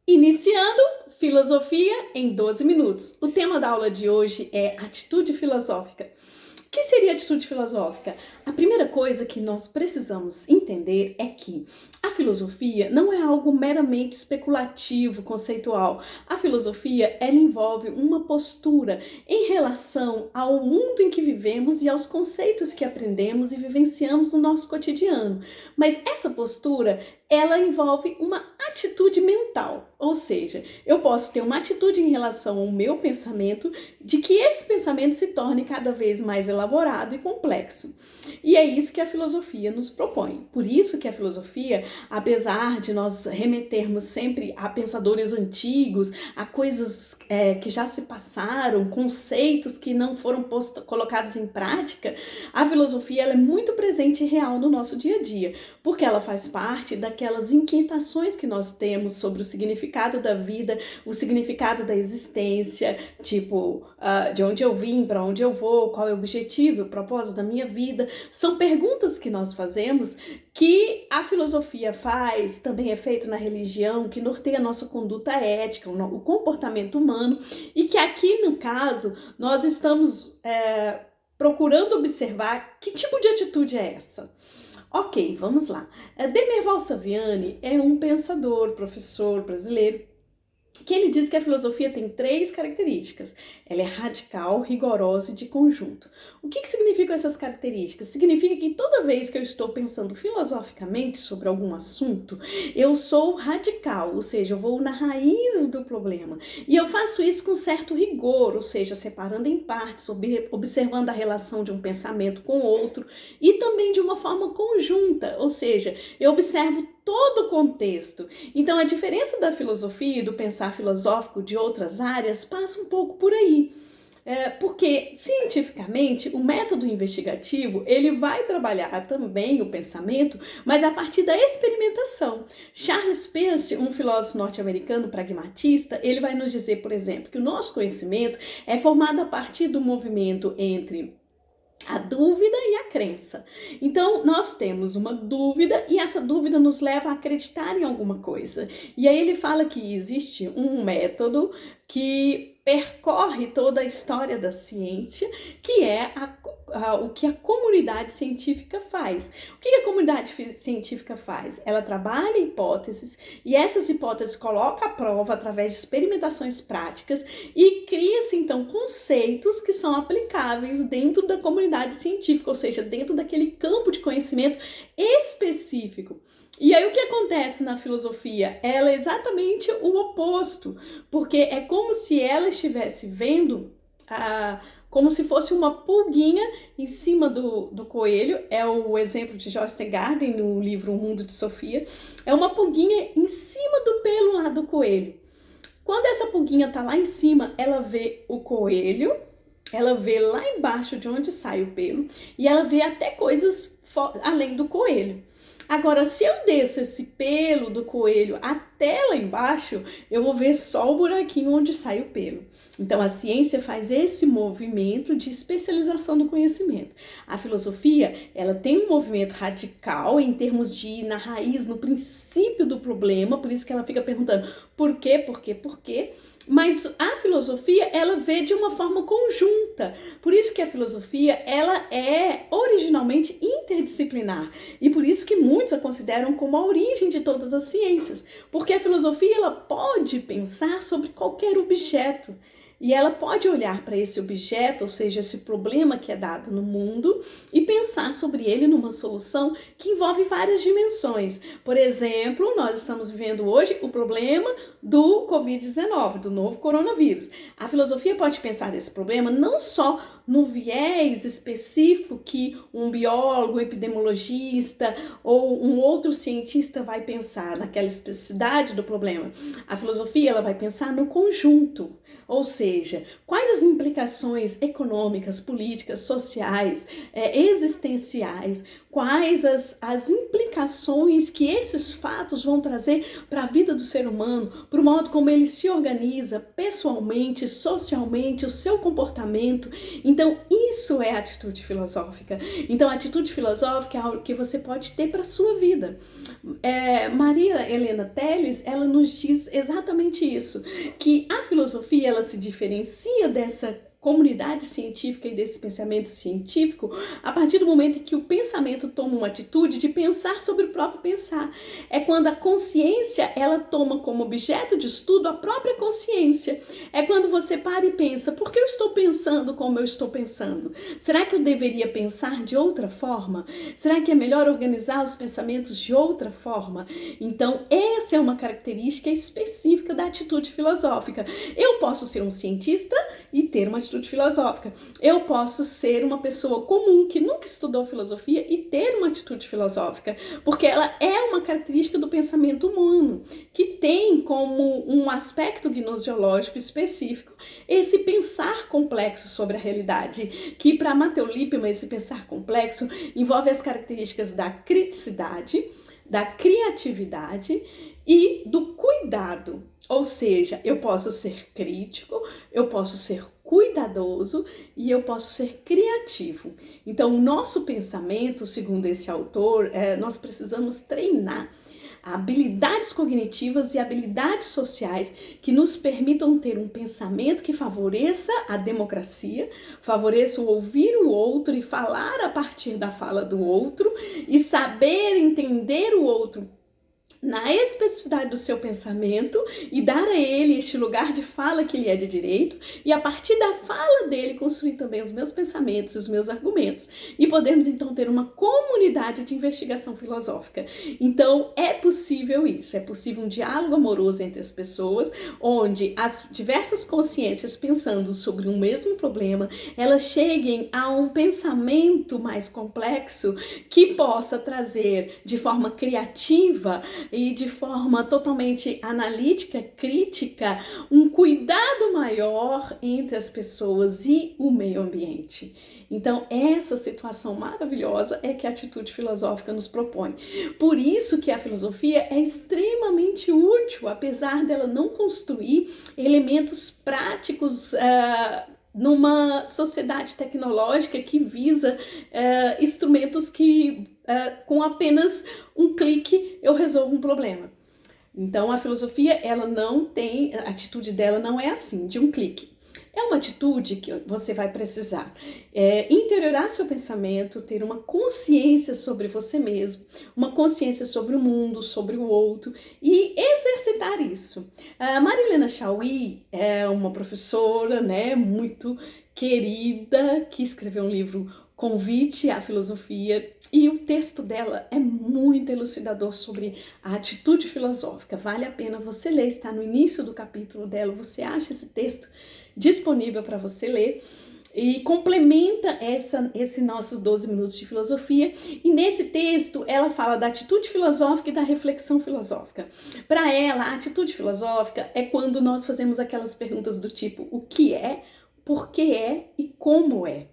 Iniciando Filosofia em 12 minutos. O tema da aula de hoje é atitude filosófica. O que seria atitude filosófica? A primeira coisa que nós precisamos entender é que a filosofia não é algo meramente especulativo, conceitual. A filosofia, ela envolve uma postura em relação ao mundo em que vivemos e aos conceitos que aprendemos e vivenciamos no nosso cotidiano. Mas essa postura, ela envolve uma atitude mental, ou seja, eu posso ter uma atitude em relação ao meu pensamento, de que esse pensamento se torne cada vez mais elaborado e complexo. E é isso que a filosofia nos propõe. Por isso que a filosofia, apesar de nós remetermos sempre a pensadores antigos, a coisas que já se passaram, conceitos que não foram colocados em prática, a filosofia ela é muito presente e real no nosso dia a dia, porque ela faz parte daquelas inquietações que nós temos sobre o significado da vida, o significado da existência, tipo, de onde eu vim, para onde eu vou, qual é o objetivo, o propósito da minha vida. São perguntas que nós fazemos, que a filosofia faz, também é feito na religião, que norteia a nossa conduta ética, o comportamento humano, e que aqui, no caso, nós estamos procurando observar que tipo de atitude é essa. Ok, vamos lá. Demerval Saviani é um pensador, professor brasileiro, que ele diz que a filosofia tem 3 características. Ela é radical, rigorosa e de conjunto. O que significam essas características? Significa que toda vez que eu estou pensando filosoficamente sobre algum assunto, eu sou radical, ou seja, eu vou na raiz do problema. E eu faço isso com certo rigor, ou seja, separando em partes, observando a relação de um pensamento com outro e também de uma forma conjunta, ou seja, eu observo todo o contexto. Então, a diferença da filosofia e do pensar filosófico de outras áreas passa um pouco por aí. Porque, cientificamente, o método investigativo, ele vai trabalhar também o pensamento, mas a partir da experimentação. Charles Peirce, um filósofo norte-americano pragmatista, ele vai nos dizer, por exemplo, que o nosso conhecimento é formado a partir do movimento entre a dúvida e a crença. Então, nós temos uma dúvida e essa dúvida nos leva a acreditar em alguma coisa. E aí ele fala que existe um método que percorre toda a história da ciência, que é o que a comunidade científica faz. O que a comunidade científica faz? Ela trabalha hipóteses e essas hipóteses coloca à prova através de experimentações práticas e cria-se então conceitos que são aplicáveis dentro da comunidade científica, ou seja, dentro daquele campo de conhecimento específico. E aí o que acontece na filosofia? Ela é exatamente o oposto, porque é como se ela estivesse vendo como se fosse uma pulguinha em cima do coelho. É o exemplo de Joyce Tegarden no livro O Mundo de Sofia. É uma pulguinha em cima do pelo lá do coelho. Quando essa pulguinha tá lá em cima, ela vê o coelho, ela vê lá embaixo de onde sai o pelo e ela vê até coisas além do coelho. Agora, se eu desço esse pelo do coelho até lá embaixo, eu vou ver só o buraquinho onde sai o pelo. Então, a ciência faz esse movimento de especialização do conhecimento. A filosofia, ela tem um movimento radical em termos de ir na raiz, no princípio do problema, por isso que ela fica perguntando por quê, por quê, por quê? Mas a filosofia, ela vê de uma forma conjunta. Por isso que a filosofia, ela é originalmente interdisciplinar. E por isso que muitos a consideram como a origem de todas as ciências. Porque a filosofia, ela pode pensar sobre qualquer objeto. E ela pode olhar para esse objeto, ou seja, esse problema que é dado no mundo, e pensar sobre ele numa solução que envolve várias dimensões. Por exemplo, nós estamos vivendo hoje o problema do Covid-19, do novo coronavírus. A filosofia pode pensar nesse problema não só no viés específico que um biólogo, um epidemiologista ou um outro cientista vai pensar naquela especificidade do problema. A filosofia ela vai pensar no conjunto, ou seja, seja, quais as implicações econômicas, políticas, sociais, existenciais, quais as implicações que esses fatos vão trazer para a vida do ser humano, para o modo como ele se organiza pessoalmente, socialmente, o seu comportamento. Então, isso é atitude filosófica. Então, a atitude filosófica é algo que você pode ter para a sua vida. Maria Helena Teles, ela nos diz exatamente isso, que a filosofia, ela se diferencia dessa comunidade científica e desse pensamento científico a partir do momento em que o pensamento toma uma atitude de pensar sobre o próprio pensar. É quando a consciência, ela toma como objeto de estudo a própria consciência. É quando você para e pensa, por que eu estou pensando como eu estou pensando? Será que eu deveria pensar de outra forma? Será que é melhor organizar os pensamentos de outra forma? Então, essa é uma característica específica da atitude filosófica. Eu posso ser um cientista e ter uma atitude filosófica. Eu posso ser uma pessoa comum que nunca estudou filosofia e ter uma atitude filosófica, porque ela é uma característica do pensamento humano, que tem como um aspecto gnoseológico específico esse pensar complexo sobre a realidade, que para Matteo Lippmann esse pensar complexo envolve as características da criticidade, da criatividade e do cuidado. Ou seja, eu posso ser crítico, eu posso ser cuidadoso e eu posso ser criativo. Então, o nosso pensamento, segundo esse autor, nós precisamos treinar habilidades cognitivas e habilidades sociais que nos permitam ter um pensamento que favoreça a democracia, favoreça o ouvir o outro e falar a partir da fala do outro e saber entender o outro na especificidade do seu pensamento e dar a ele este lugar de fala que lhe é de direito e a partir da fala dele construir também os meus pensamentos, os meus argumentos e podemos então ter uma comunidade de investigação filosófica. Então é possível isso, é possível um diálogo amoroso entre as pessoas onde as diversas consciências pensando sobre um mesmo problema, elas cheguem a um pensamento mais complexo que possa trazer de forma criativa e de forma totalmente analítica, crítica, um cuidado maior entre as pessoas e o meio ambiente. Então, essa situação maravilhosa é que a atitude filosófica nos propõe. Por isso que a filosofia é extremamente útil, apesar dela não construir elementos práticos numa sociedade tecnológica que visa instrumentos que com apenas um clique eu resolvo um problema. Então a filosofia, ela não tem, a atitude dela não é assim, de um clique. É uma atitude que você vai precisar interiorar seu pensamento, ter uma consciência sobre você mesmo, uma consciência sobre o mundo, sobre o outro e exercitar isso. A Marilena Chauí é uma professora, né, muito querida, que escreveu um livro Convite à Filosofia e o texto dela é muito elucidador sobre a atitude filosófica. Vale a pena você ler, está no início do capítulo dela, você acha esse texto disponível para você ler e complementa esse nossos 12 minutos de filosofia. E nesse texto ela fala da atitude filosófica e da reflexão filosófica. Para ela, a atitude filosófica é quando nós fazemos aquelas perguntas do tipo o que é, por que é e como é.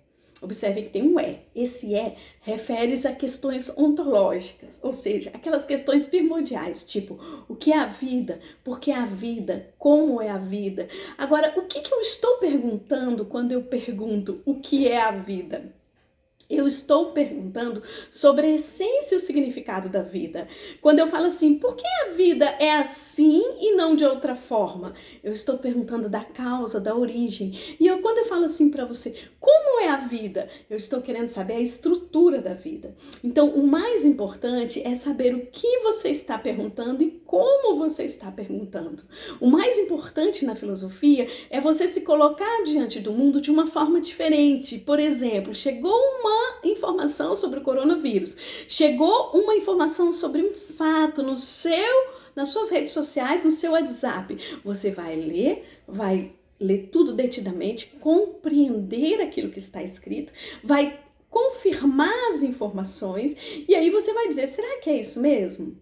Observe que tem um é. Esse é refere-se a questões ontológicas, ou seja, aquelas questões primordiais, tipo, o que é a vida, por que é a vida, como é a vida. Agora, o que eu estou perguntando quando eu pergunto o que é a vida? Eu estou perguntando sobre a essência e o significado da vida. Quando eu falo assim, por que a vida é assim e não de outra forma? Eu estou perguntando da causa, da origem. E quando eu falo assim para você, como é a vida? Eu estou querendo saber a estrutura da vida. Então, o mais importante é saber o que você está perguntando e como você está perguntando. O mais importante na filosofia é você se colocar diante do mundo de uma forma diferente. Por exemplo, chegou uma informação sobre o coronavírus, chegou uma informação sobre um fato nas suas redes sociais, no seu WhatsApp. Você vai ler tudo detidamente, compreender aquilo que está escrito, vai confirmar as informações e aí você vai dizer, será que é isso mesmo?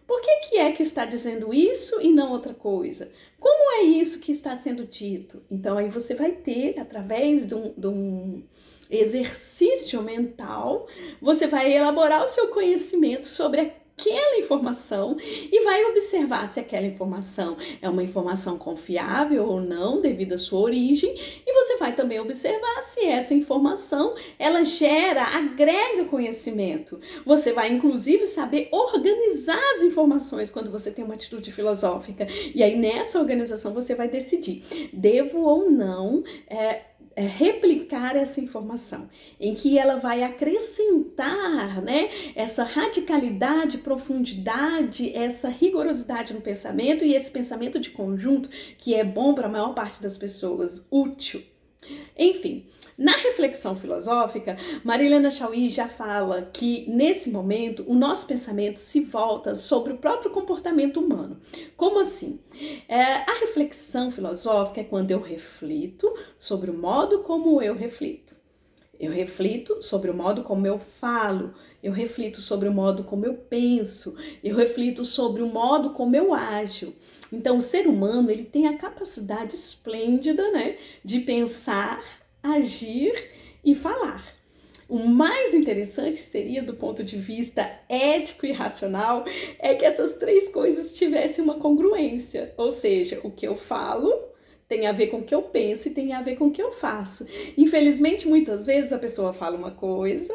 Por que é que está dizendo isso e não outra coisa? Como é isso que está sendo dito? Então aí você vai ter, através de um exercício mental, você vai elaborar o seu conhecimento sobre aquela informação e vai observar se aquela informação é uma informação confiável ou não, devido à sua origem, e você vai também observar se essa informação ela agrega conhecimento. Você vai inclusive saber organizar as informações quando você tem uma atitude filosófica, e aí nessa organização você vai decidir, devo ou não replicar essa informação, em que ela vai acrescentar, né, essa radicalidade, profundidade, essa rigorosidade no pensamento e esse pensamento de conjunto que é bom para a maior parte das pessoas, útil. Enfim, na reflexão filosófica, Marilena Chauí já fala que, nesse momento, o nosso pensamento se volta sobre o próprio comportamento humano. Como assim? A reflexão filosófica é quando eu reflito sobre o modo como eu reflito. Eu reflito sobre o modo como eu falo, eu reflito sobre o modo como eu penso, eu reflito sobre o modo como eu ajo. Então, o ser humano ele tem a capacidade esplêndida, né, de pensar, agir e falar. O mais interessante seria, do ponto de vista ético e racional, é que essas três coisas tivessem uma congruência, ou seja, o que eu falo tem a ver com o que eu penso e tem a ver com o que eu faço. Infelizmente, muitas vezes a pessoa fala uma coisa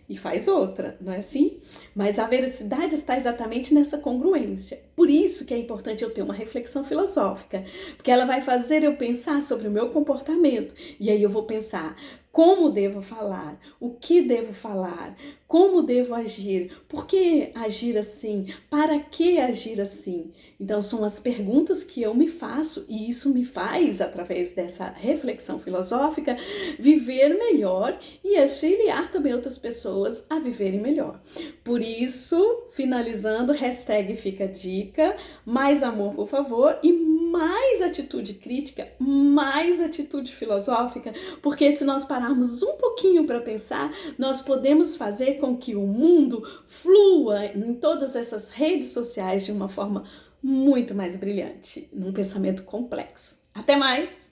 e faz outra, não é assim? Mas a veracidade está exatamente nessa congruência. Por isso que é importante eu ter uma reflexão filosófica, porque ela vai fazer eu pensar sobre o meu comportamento, e aí eu vou pensar como devo falar, o que devo falar, como devo agir, por que agir assim, para que agir assim. Então são as perguntas que eu me faço e isso me faz, através dessa reflexão filosófica, viver melhor e auxiliar também outras pessoas a viverem melhor. Por isso, finalizando, hashtag fica a dica, mais amor por favor e mais atitude crítica, mais atitude filosófica, porque se nós pararmos um pouquinho para pensar, nós podemos fazer com que o mundo flua em todas essas redes sociais de uma forma muito mais brilhante, num pensamento complexo. Até mais!